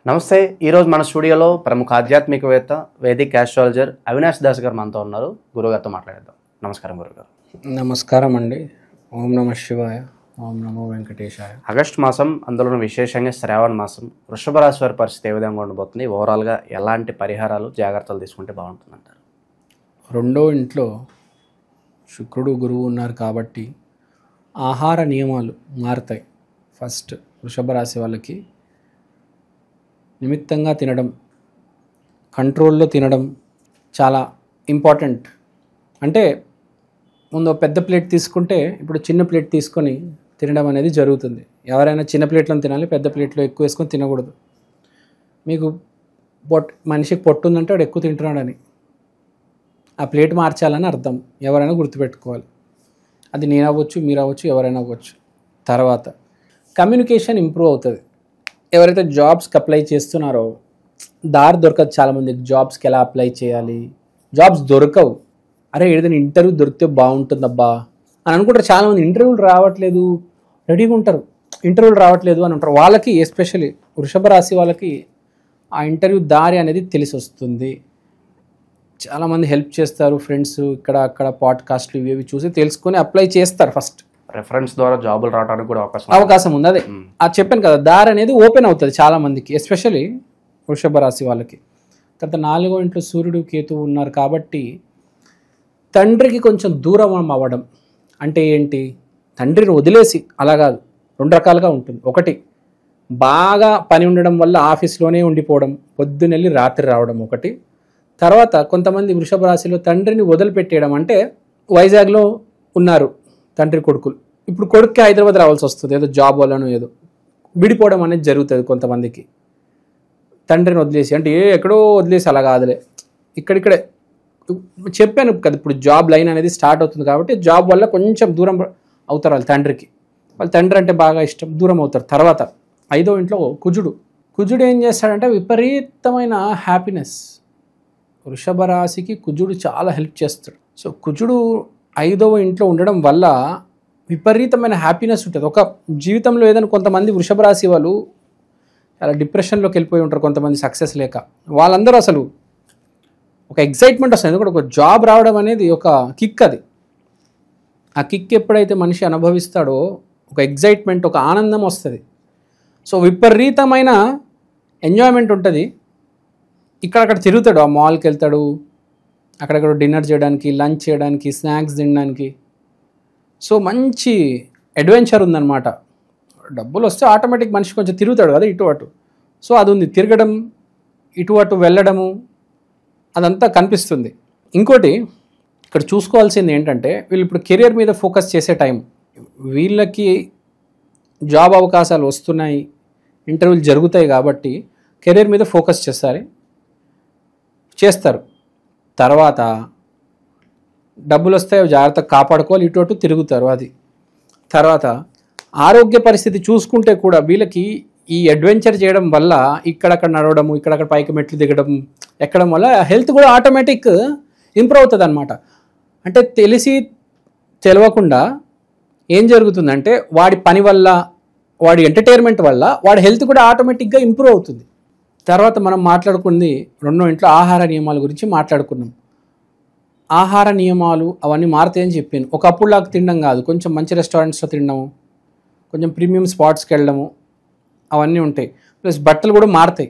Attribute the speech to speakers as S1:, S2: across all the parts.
S1: నమస్తే. ఈరోజు మన స్టూడియోలో ప్రముఖ ఆధ్యాత్మికవేత్త వేదిక్ ఆస్ట్రాలజర్ అవినాష్ దాస్ గారు మనతో ఉన్నారు. గురుగారితో మాట్లాడేద్దాం. నమస్కారం గురుగారు.
S2: నమస్కారం అండి. ఓం నమ శివాయ, ఓం నమో వెంకటేశాయ.
S1: ఆగస్టు మాసం, అందులోనూ విశేషంగా శ్రావణ మాసం, వృషభ రాశి వారి పరిస్థితి ఏ విధంగా ఉండబోతుంది? ఓవరాల్గా ఎలాంటి పరిహారాలు, జాగ్రత్తలు తీసుకుంటే బాగుంటుందంటారు?
S2: రెండో ఇంట్లో శుక్రుడు గురువు ఉన్నారు కాబట్టి ఆహార నియమాలు మారుతాయి. ఫస్ట్ వృషభ రాశి వాళ్ళకి నిమిత్తంగా తినడం, కంట్రోల్లో తినడం చాలా ఇంపార్టెంట్. అంటే ముందు పెద్ద ప్లేట్ తీసుకుంటే ఇప్పుడు చిన్న ప్లేట్ తీసుకొని తినడం అనేది జరుగుతుంది. ఎవరైనా చిన్న ప్లేట్లో తినాలి, పెద్ద ప్లేట్లో ఎక్కువ వేసుకొని తినకూడదు. మీకు మనిషికి పొట్టు ఉందంటే వాడు ఎక్కువ తింటున్నాడని, ఆ ప్లేట్ మార్చాలని అర్థం. ఎవరైనా గుర్తుపెట్టుకోవాలి. అది నేను అవ్వచ్చు, మీరు అవ్వచ్చు, ఎవరైనా అవ్వచ్చు. తర్వాత కమ్యూనికేషన్ ఇంప్రూవ్ అవుతుంది. ఎవరైతే జాబ్స్కి అప్లై చేస్తున్నారో దారి దొరకదు చాలామందికి. జాబ్స్కి ఎలా అప్లై చేయాలి, జాబ్స్ దొరకవు. అరే ఏదైనా ఇంటర్వ్యూ దొరికితే బాగుంటుందబ్బా అని అనుకుంటారు చాలామంది. ఇంటర్వ్యూలు రావట్లేదు, రెడీగా ఉంటారు, ఇంటర్వ్యూలు రావట్లేదు అని ఉంటారు. వాళ్ళకి ఎస్పెషల్లీ వృషభ రాశి వాళ్ళకి ఆ ఇంటర్వ్యూ దారి అనేది తెలిసి వస్తుంది. చాలామంది హెల్ప్ చేస్తారు, ఫ్రెండ్స్ ఇక్కడ అక్కడ పాడ్కాస్ట్లు ఇవి చూసి తెలుసుకొని అప్లై చేస్తారు. ఫస్ట్
S1: రెఫరెన్స్ ద్వారా జాబులు రావడానికి కూడా
S2: అవకాశం ఉంది. అదే అది చెప్పాను కదా, దారి అనేది ఓపెన్ అవుతుంది చాలామందికి, ఎస్పెషల్లీ వృషభ రాశి వాళ్ళకి. తర్వాత 4వ ఇంట్లో సూర్యుడు కేతువు ఉన్నారు కాబట్టి తండ్రికి కొంచెం దూరం అవ్వడం. అంటే ఏంటి, తండ్రిని వదిలేసి అలా కాదు, 2 రకాలుగా ఉంటుంది. ఒకటి, బాగా పని ఉండడం వల్ల ఆఫీస్లోనే ఉండిపోవడం, పొద్దునెళ్ళి రాత్రి రావడం ఒకటి. తర్వాత కొంతమంది వృషభ రాశిలో తండ్రిని వదిలిపెట్టేయడం. అంటే వైజాగ్లో ఉన్నారు తండ్రి కొడుకులు, ఇప్పుడు కొడుక్కి హైదరాబాద్ రావాల్సి వస్తుంది, ఏదో జాబ్ వల్లనో ఏదో విడిపోవడం అనేది జరుగుతుంది కొంతమందికి. తండ్రిని వదిలేసి అంటే ఎక్కడో వదిలేసి అలా కాదులే, ఇక్కడిక్కడే చెప్పాను కదా. ఇప్పుడు జాబ్ లైన్ అనేది స్టార్ట్ అవుతుంది కాబట్టి జాబ్ వల్ల కొంచెం దూరం అవుతారు వాళ్ళ తండ్రికి. వాళ్ళ తండ్రి అంటే బాగా ఇష్టం, దూరం అవుతారు. తర్వాత 5వ ఇంట్లో కుజుడు ఏం చేస్తాడంటే విపరీతమైన హ్యాపీనెస్. వృషభ రాశికి కుజుడు చాలా హెల్ప్ చేస్తాడు. సో కుజుడు 5వ ఇంట్లో ఉండడం వల్ల విపరీతమైన హ్యాపీనెస్ ఉంటుంది. ఒక జీవితంలో ఏదైనా కొంతమంది వృషభ రాశి వాళ్ళు చాలా డిప్రెషన్లోకి వెళ్ళిపోయి ఉంటారు, కొంతమంది సక్సెస్ లేక. వాళ్ళందరూ అసలు ఒక ఎగ్జైట్మెంట్ వస్తుంది. ఎందుకంటే ఒక జాబ్ రావడం అనేది ఒక కిక్. అది ఆ కిక్ ఎప్పుడైతే మనిషి అనుభవిస్తాడో ఒక ఎగ్జైట్మెంట్, ఒక ఆనందం వస్తుంది. సో విపరీతమైన ఎంజాయ్మెంట్ ఉంటుంది. ఇక్కడక్కడ తిరుగుతాడు, ఆ మాల్కి వెళ్తాడు, అక్కడక్కడ డిన్నర్ చేయడానికి, లంచ్ చేయడానికి, స్నాక్స్ తినడానికి. సో మంచి అడ్వెంచర్ ఉందన్నమాట. డబ్బులు వస్తే ఆటోమేటిక్ మనిషి కొంచెం తిరుగుతాడు కదా ఇటు అటు. సో అది ఉంది, తిరగడం, ఇటు అటు వెళ్ళడము, అదంతా కనిపిస్తుంది. ఇంకోటి ఇక్కడ చూసుకోవాల్సింది ఏంటంటే, వీళ్ళు ఇప్పుడు కెరియర్ మీద ఫోకస్ చేసే టైం. వీళ్ళకి జాబ్ అవకాశాలు వస్తున్నాయి, ఇంటర్వ్యూలు జరుగుతాయి కాబట్టి కెరియర్ మీద ఫోకస్ చేస్తారు. తర్వాత డబ్బులు వస్తాయి, జాగ్రత్తగా కాపాడుకోవాలి, ఇటు అటు తిరుగుతారు. అది తర్వాత ఆరోగ్య పరిస్థితి చూసుకుంటే కూడా వీళ్ళకి ఈ అడ్వెంచర్ చేయడం వల్ల ఇక్కడక్కడ నడవడము, ఇక్కడక్కడ పైకి మెట్లు దిగడం, ఎక్కడం వల్ల హెల్త్ కూడా ఆటోమేటిక్ ఇంప్రూవ్ అవుతుంది అనమాట. అంటే తెలియకుండా ఏం జరుగుతుందంటే వాడి పని వల్ల, వాడి ఎంటర్టైన్మెంట్ వల్ల వాడి హెల్త్ కూడా ఆటోమేటిక్గా ఇంప్రూవ్ అవుతుంది. తర్వాత మనం మాట్లాడుకుంది 2వ ఇంట్లో ఆహార నియమాల గురించి మాట్లాడుకున్నాం. ఆహార నియమాలు అవన్నీ మారుతాయని చెప్పాను. ఒకప్పుడులాగా తినడం కాదు, కొంచెం మంచి రెస్టారెంట్స్లో తినడము, కొంచెం ప్రీమియం స్పాట్స్కి వెళ్ళడము, అవన్నీ ఉంటాయి. ప్లస్ బట్టలు కూడా మారుతాయి.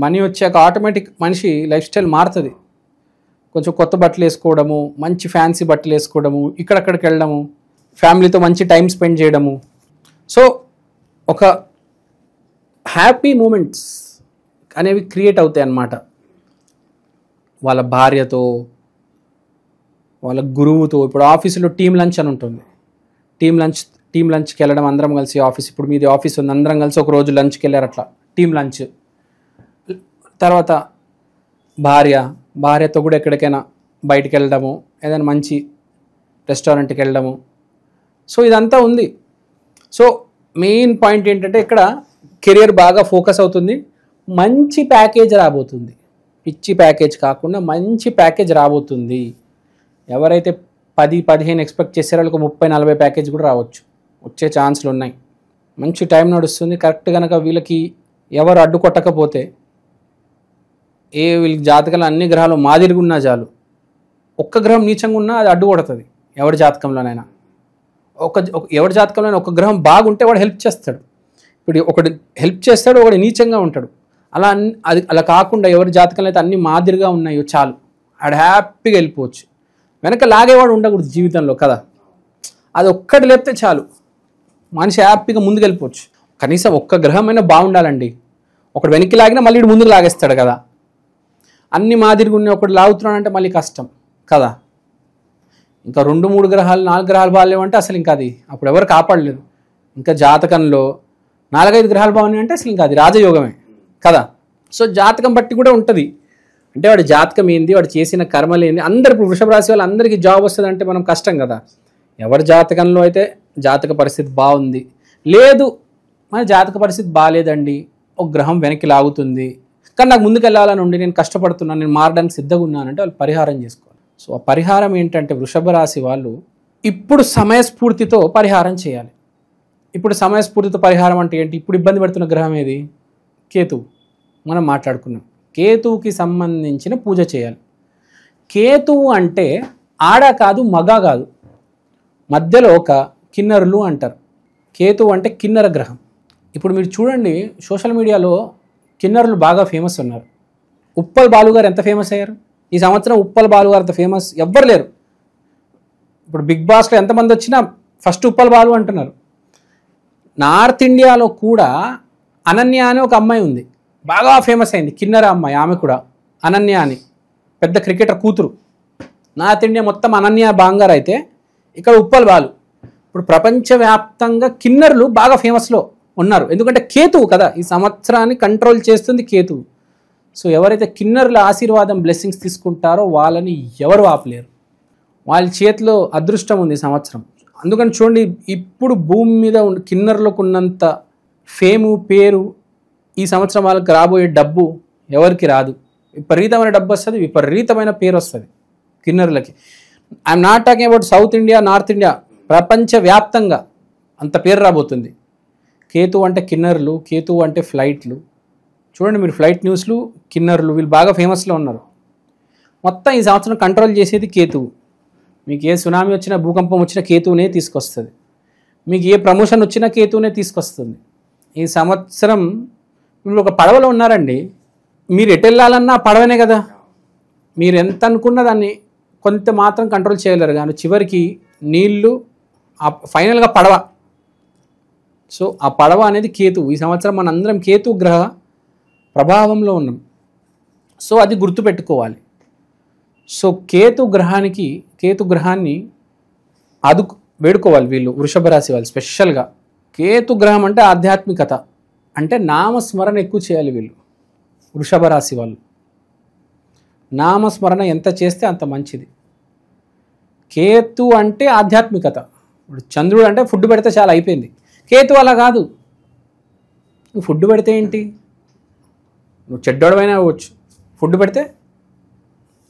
S2: మనీ వచ్చాక ఆటోమేటిక్ మనిషి లైఫ్ స్టైల్ మారుతుంది. కొంచెం కొత్త బట్టలు వేసుకోవడము, మంచి ఫ్యాన్సీ బట్టలు వేసుకోవడము, ఇక్కడక్కడికి వెళ్ళడము, ఫ్యామిలీతో మంచి టైం స్పెండ్ చేయడము. సో ఒక హ్యాపీ మూమెంట్స్ అనేవి క్రియేట్ అవుతాయి అన్నమాట. వాళ్ళ భార్యతో, వాళ్ళ గురువుతో. ఇప్పుడు ఆఫీసులో టీమ్ లంచ్ అని ఉంటుంది. టీమ్ లంచ్కి వెళ్ళడం, అందరం కలిసి ఆఫీస్, ఇప్పుడు మీది ఆఫీస్ ఉంది, అందరం కలిసి ఒక రోజు లంచ్కి వెళ్ళారు, అట్లా టీమ్ లంచ్. తర్వాత భార్యతో కూడా ఎక్కడికైనా బయటికి వెళ్ళడము, ఏదైనా మంచి రెస్టారెంట్కి వెళ్ళడము. సో ఇదంతా ఉంది. సో మెయిన్ పాయింట్ ఏంటంటే ఇక్కడ కెరియర్ బాగా ఫోకస్ అవుతుంది, మంచి ప్యాకేజ్ రాబోతుంది. పిచ్చి ప్యాకేజ్ కాకుండా మంచి ప్యాకేజ్ రాబోతుంది. ఎవరైతే 10-15 ఎక్స్పెక్ట్ చేసే వాళ్ళకి 30-40 ప్యాకేజ్ కూడా రావచ్చు, వచ్చే ఛాన్స్లు ఉన్నాయి. మంచి టైం నడుస్తుంది. కరెక్ట్ కనుక వీళ్ళకి ఎవరు అడ్డు కొట్టకపోతే వీళ్ళకి జాతకంలో అన్ని గ్రహాలు మాదిరిగా ఉన్నా చాలు, ఒక్క గ్రహం నీచంగా ఉన్నా అది అడ్డు కొడుతుంది. ఎవరి జాతకంలోనైనా ఎవరి జాతకంలోనైనా ఒక గ్రహం బాగుంటే వాడు హెల్ప్ చేస్తాడు. ఇప్పుడు ఒకటి హెల్ప్ చేస్తాడు, ఒకటి నీచంగా ఉంటాడు. అలా కాకుండా ఎవరి జాతకంలో అయితే అన్ని మాదిరిగా ఉన్నాయో చాలు, ఆడు హ్యాపీగా వెళ్ళిపోవచ్చు. వెనక లాగేవాడు ఉండకూడదు జీవితంలో కదా. అది ఒక్కటి లేపితే చాలు, మనిషి హ్యాపీగా ముందుకు వెళ్ళిపోవచ్చు. కనీసం ఒక్క గ్రహమైనా బాగుండాలండి. ఒకటి వెనక్కి లాగినా మళ్ళీ ఇటు ముందుకు లాగేస్తాడు కదా. అన్ని మాదిరిగా ఉన్నాయి, ఒకటి లాగుతున్నాడంటే మళ్ళీ కష్టం కదా. ఇంకా 2-3 గ్రహాలు 4 గ్రహాలు బాగాలేవంటే అసలు ఇంకా అది అప్పుడు ఎవరు కాపాడలేదు. ఇంకా జాతకంలో 4-5 గ్రహాలు బాగున్నాయి అంటే అసలు ఇంకా అది రాజయోగమే కదా. సో జాతకం బట్టి కూడా ఉంటుంది. అంటే వాడి జాతకం ఏంది, వాడు చేసిన కర్మలు ఏంది. అందరు ఇప్పుడు వృషభ రాశి వాళ్ళు అందరికీ జాబ్ వస్తుంది అంటే మనం కష్టం కదా. ఎవరి జాతకంలో అయితే జాతక పరిస్థితి బాగుంది, లేదు మన జాతక పరిస్థితి బాగాలేదండి, ఒక గ్రహం వెనక్కి లాగుతుంది, కానీ నాకు ముందుకు వెళ్ళాలని ఉండి నేను కష్టపడుతున్నాను, నేను మారడానికి సిద్ధంగా ఉన్నానంటే వాళ్ళు పరిహారం చేసుకోవాలి. సో ఆ పరిహారం ఏంటంటే వృషభ రాశి వాళ్ళు ఇప్పుడు సమయస్ఫూర్తితో పరిహారం చేయాలి. ఇప్పుడు సమయస్ఫూర్తితో పరిహారం అంటే ఏంటి? ఇప్పుడు ఇబ్బంది పెడుతున్న గ్రహం ఏది? కేతువు. మనం మాట్లాడుకున్నాం. కేతువుకి సంబంధించిన పూజ చేయాలి. కేతువు అంటే ఆడ కాదు, మగ కాదు, మధ్యలో ఒక కిన్నరులు అంటారు. కేతువు అంటే కిన్నర గ్రహం. ఇప్పుడు మీరు చూడండి, సోషల్ మీడియాలో కిన్నరులు బాగా ఫేమస్ ఉన్నారు. ఉప్పల్ బాలు గారు ఎంత ఫేమస్ అయ్యారు ఈ సంవత్సరం? ఉప్పల్ బాలు గారు అంత ఫేమస్ ఎవ్వరు లేరు. ఇప్పుడు బిగ్ బాస్లో ఎంతమంది వచ్చినా ఫస్ట్ ఉప్పల్ బాలు అంటున్నారు. నార్త్ ఇండియాలో కూడా అనన్య అని ఒక అమ్మాయి ఉంది, బాగా ఫేమస్ అయింది, కిన్నర అమ్మాయి. ఆమె కూడా అనన్య అని, పెద్ద క్రికెటర్ కూతురు. నార్త్ ఇండియా మొత్తం అనన్య బాంగారు అయితే ఇక్కడ ఉప్పల్ బాలు. ఇప్పుడు ప్రపంచవ్యాప్తంగా కిన్నర్లు బాగా ఫేమస్లో ఉన్నారు. ఎందుకంటే కేతువు కదా, ఈ సంవత్సరాన్ని కంట్రోల్ చేస్తుంది కేతువు. సో ఎవరైతే కిన్నర్ల ఆశీర్వాదం బ్లెస్సింగ్స్ తీసుకుంటారో వాళ్ళని ఎవరు ఆపలేరు. వాళ్ళ చేతిలో అదృష్టం ఉంది ఈ సంవత్సరం. అందుకని చూడండి, ఇప్పుడు భూమి మీద కిన్నర్లకు ఉన్నంత ఫేము, పేరు ఈ సంవత్సరం వాళ్ళకి రాబోయే డబ్బు ఎవరికి రాదు. విపరీతమైన డబ్బు వస్తుంది, విపరీతమైన పేరు వస్తుంది కిన్నర్లకి. I'm not talking about South India, North India, ప్రపంచవ్యాప్తంగా అంత పేరు రాబోతుంది. కేతు అంటే కిన్నర్లు, కేతు అంటే ఫ్లైట్లు. చూడండి మీరు, ఫ్లైట్ న్యూస్లు, కిన్నర్లు వీళ్ళు బాగా ఫేమస్లో ఉన్నారు. మొత్తం ఈ సంవత్సరం కంట్రోల్ చేసేది కేతువు. మీకు ఏ సునామీ వచ్చినా, భూకంపం వచ్చినా కేతువునే తీసుకొస్తుంది. మీకు ఏ ప్రమోషన్ వచ్చినా కేతువునే తీసుకొస్తుంది. ఈ సంవత్సరం మీరు ఒక పడవలో ఉన్నారండి, మీరు ఎటు వెళ్ళాలన్నా పడవనే కదా. మీరు ఎంత అనుకున్నా దాన్ని కొంత మాత్రం కంట్రోల్ చేయలేరు, కానీ చివరికి నీళ్ళు, ఫైనల్గా పడవ. సో ఆ పడవ అనేది కేతువు. ఈ సంవత్సరం మనందరం కేతు గ్రహ ప్రభావంలో ఉన్నాం. సో అది గుర్తుపెట్టుకోవాలి. సో కేతు గ్రహాన్ని వేడుకోవాలి వీళ్ళు, వృషభ రాశి వాళ్ళు స్పెషల్గా. కేతు గ్రహం అంటే ఆధ్యాత్మికత, అంటే నామస్మరణ ఎక్కువ చేయాలి వీళ్ళు, వృషభ రాశి వాళ్ళు. నామస్మరణ ఎంత చేస్తే అంత మంచిది. కేతు అంటే ఆధ్యాత్మికత. ఇప్పుడు చంద్రుడు అంటే ఫుడ్ పెడితే చాలా అయిపోయింది. కేతు అలా కాదు. నువ్వు ఫుడ్ పెడితే ఏంటి, నువ్వు చెడ్డోడమైనా అవ్వచ్చు, ఫుడ్ పెడితే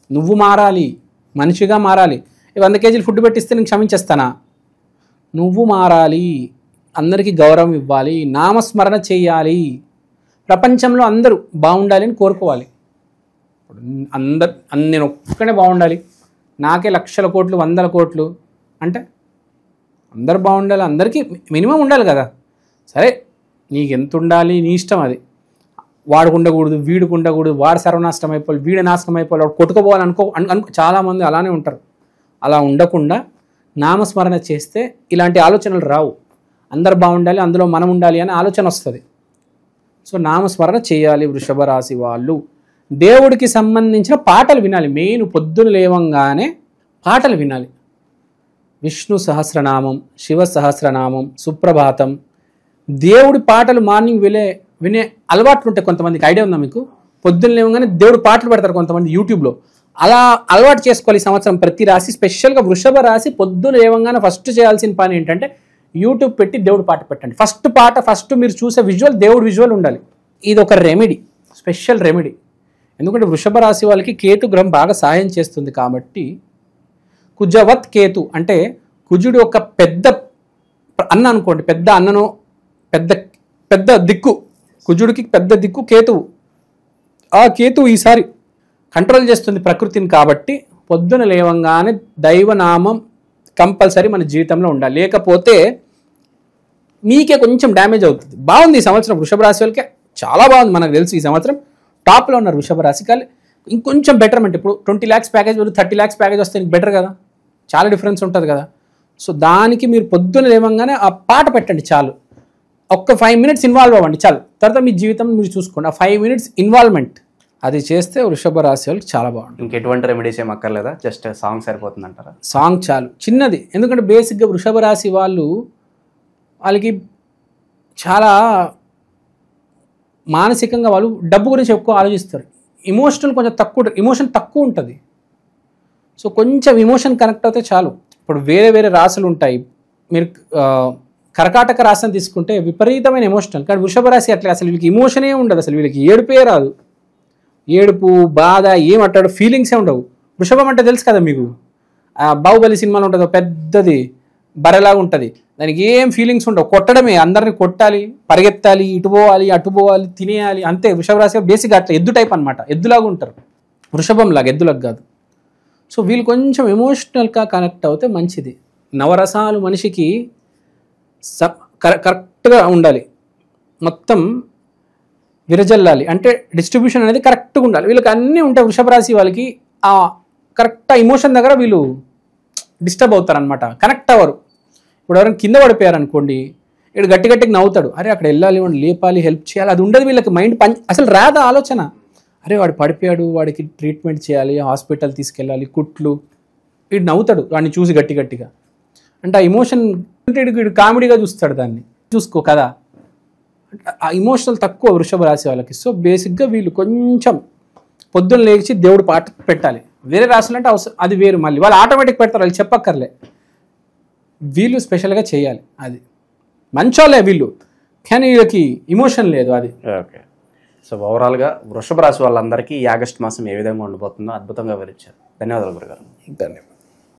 S2: నువ్వు మారాలి, మనిషిగా మారాలి. 100 కేజీలు ఫుడ్ పెట్టిస్తే నేను క్షమించేస్తానా? నువ్వు మారాలి, అందరికీ గౌరవం ఇవ్వాలి, నామస్మరణ చేయాలి, ప్రపంచంలో అందరూ బాగుండాలి అని కోరుకోవాలి. నేను ఒక్కనే బాగుండాలి, నాకే లక్షల కోట్లు 100 కోట్లు అంటే అందరు బాగుండాలి, అందరికీ మినిమం ఉండాలి కదా. సరే నీకు ఎంత ఉండాలి నీ ఇష్టం, అది. వాడికి ఉండకూడదు, వీడికి ఉండకూడదు, వాడు సర్వనాశనం అయిపోవాలి, వీడి నాశనం అయిపోవాలి, వాడు కొట్టుకోపోవాలి అనుకో. చాలామంది అలానే ఉంటారు. అలా ఉండకుండా నామస్మరణ చేస్తే ఇలాంటి ఆలోచనలు రావు. అందరు బాగుండాలి, అందులో మనం ఉండాలి అనే ఆలోచన వస్తుంది. సో నామస్మరణ చేయాలి వృషభ రాశి వాళ్ళు. దేవుడికి సంబంధించిన పాటలు వినాలి. మెయిన్ పొద్దున లేవంగానే పాటలు వినాలి. విష్ణు సహస్రనామం, శివ సహస్రనామం, సుప్రభాతం, దేవుడి పాటలు మార్నింగ్ వినే అలవాట్లు ఉంటాయి కొంతమందికి. ఐడియా ఉందా మీకు? పొద్దున్న లేవగానే దేవుడు పాటలు పెడతారు కొంతమంది యూట్యూబ్లో. అలా అలవాటు చేసుకోవాలి ఈ సంవత్సరం ప్రతి రాశి. స్పెషల్గా వృషభ రాశి పొద్దున లేవగానే ఫస్ట్ చేయాల్సిన పని ఏంటంటే యూట్యూబ్ పెట్టి దేవుడి పాట పెట్టండి. ఫస్ట్ మీరు చూసే విజువల్ దేవుడి విజువల్ ఉండాలి. ఇది ఒక రెమెడీ, స్పెషల్ రెమెడీ. ఎందుకంటే వృషభ రాశి వాళ్ళకి కేతు గ్రహం బాగా సహాయం చేస్తుంది కాబట్టి. కుజవత్ కేతు అంటే కుజుడు ఒక పెద్ద అన్న అనుకోండి, పెద్ద అన్నను, పెద్ద దిక్కు. కుజుడికి పెద్ద దిక్కు కేతువు. ఆ కేతువు ఈసారి కంట్రోల్ చేస్తుంది ప్రకృతిని కాబట్టి పొద్దున లేవంగానే దైవనామం కంపల్సరీ మన జీవితంలో ఉండాలి. లేకపోతే మీకే కొంచెం డ్యామేజ్ అవుతుంది. బాగుంది ఈ సంవత్సరం వృషభ రాశి వాళ్ళకి, చాలా బాగుంది. మనకు తెలుసు ఈ సంవత్సరం టాప్లో ఉన్నారు వృషభ రాశి. కానీ ఇంకొంచెం బెటర్మెంట్. ఇప్పుడు 20 lakhs ప్యాకేజ్ 30 lakhs ప్యాకేజ్ వస్తే బెటర్ కదా, చాలా డిఫరెన్స్ ఉంటుంది కదా. సో దానికి మీరు పొద్దున లేవంగానే ఆ పాట పెట్టండి చాలు. ఒక్క 5 minutes ఇన్వాల్వ్ అవ్వండి చాలు. తర్వాత మీ జీవితం మీరు చూసుకోండి. ఆ 5 minutes ఇన్వాల్వ్మెంట్ అది చేస్తే వృషభ రాశి వాళ్ళకి చాలా బాగుంటుంది.
S1: ఇంకెటువంటి రెమెడీస్ ఏం అక్కర్లేదా? జస్ట్ సాంగ్ సరిపోతుంది అంటారా?
S2: సాంగ్ చాలు, చిన్నది. ఎందుకంటే బేసిక్గా వృషభ రాశి వాళ్ళకి చాలా మానసికంగా వాళ్ళు డబ్బు గురించి ఎక్కువ ఆలోచిస్తారు. ఇమోషన్ తక్కువ ఉంటుంది. సో కొంచెం ఇమోషన్ కనెక్ట్ అవుతే చాలు. ఇప్పుడు వేరే వేరే రాశులు ఉంటాయి. మీరు కర్కాటక రాశిని తీసుకుంటే విపరీతమైన ఎమోషనల్, కానీ వృషభ రాశి అట్లా అసలు వీళ్ళకి ఇమోషనే ఉండదు. అసలు వీళ్ళకి ఏడుపే రాదు. ఏడుపు, బాధ ఏమంటాడు, ఫీలింగ్సే ఉండవు. వృషభం అంటే తెలుసు కదా మీకు, బాహుబలి సినిమాలో ఉంటుంది పెద్దది బర్రెలాగా ఉంటుంది, దానికి ఏం ఫీలింగ్స్ ఉండవు. కొట్టడమే, అందరిని కొట్టాలి, పరిగెత్తాలి, ఇటు పోవాలి అటు పోవాలి, తినేయాలి, అంతే. వృషభ రాశి బేసిక్గా అట్లా ఎద్దు టైప్ అనమాట. ఎద్దులాగా ఉంటారు, వృషభంలాగా, ఎద్దులాగా కాదు. సో వీళ్ళు కొంచెం ఎమోషనల్గా కనెక్ట్ అవుతే మంచిది. నవరసాలు మనిషికి కరెక్ట్గా ఉండాలి, మొత్తం విరజల్లాలి. అంటే డిస్ట్రిబ్యూషన్ అనేది కరెక్ట్గా ఉండాలి. వీళ్ళకి అన్నీ ఉంటాయి. వృషభ రాశి వాళ్ళకి ఆ కరెక్ట్ ఇమోషన్ దగ్గర వీళ్ళు డిస్టర్బ్ అవుతారనమాట, కనెక్ట్ అవ్వరు. ఇప్పుడు ఎవరైనా కింద పడిపోయారు అనుకోండి, ఇక్కడ గట్టి గట్టిగా నవ్వుతాడు, అరే అక్కడ వెళ్ళాలి, వాడిని లేపాలి, హెల్ప్ చేయాలి, అది ఉండదు వీళ్ళకి. మైండ్ అసలు రాదా ఆలోచన. అరే వాడు పడిపోయాడు, వాడికి ట్రీట్మెంట్ చేయాలి, హాస్పిటల్ తీసుకెళ్ళాలి, కుట్లు, వీడు నవ్వుతాడు వాడిని చూసి గట్టి గట్టిగా. అంటే ఆ ఇమోషన్ వీడు కామెడీగా చూస్తాడు, దాన్ని చూసుకో కదా. ఆ ఇమోషనల్ తక్కువ వృషభ రాశి వాళ్ళకి. సో బేసిక్గా వీళ్ళు కొంచెం పొద్దున్న లేచి దేవుడు పాట పెట్టాలి. వేరే రాశులు అంటే అవసరం, అది వేరు. మళ్ళీ వాళ్ళు ఆటోమేటిక్ పెడతారు, వాళ్ళు చెప్పక్కర్లే. వీళ్ళు స్పెషల్గా చేయాలి. అది మంచోళ్ళే వీళ్ళు, కానీ వీళ్ళకి ఇమోషన్ లేదు. అది
S1: ఓకే. సో ఓవరాల్గా వృషభ రాశి వాళ్ళందరికీ ఈ ఆగస్టు మాసం ఏ విధంగా ఉండబోతుందో అద్భుతంగా వివరించారు. ధన్యవాదాలు గురుగారు.
S2: ధన్యవాదాలు.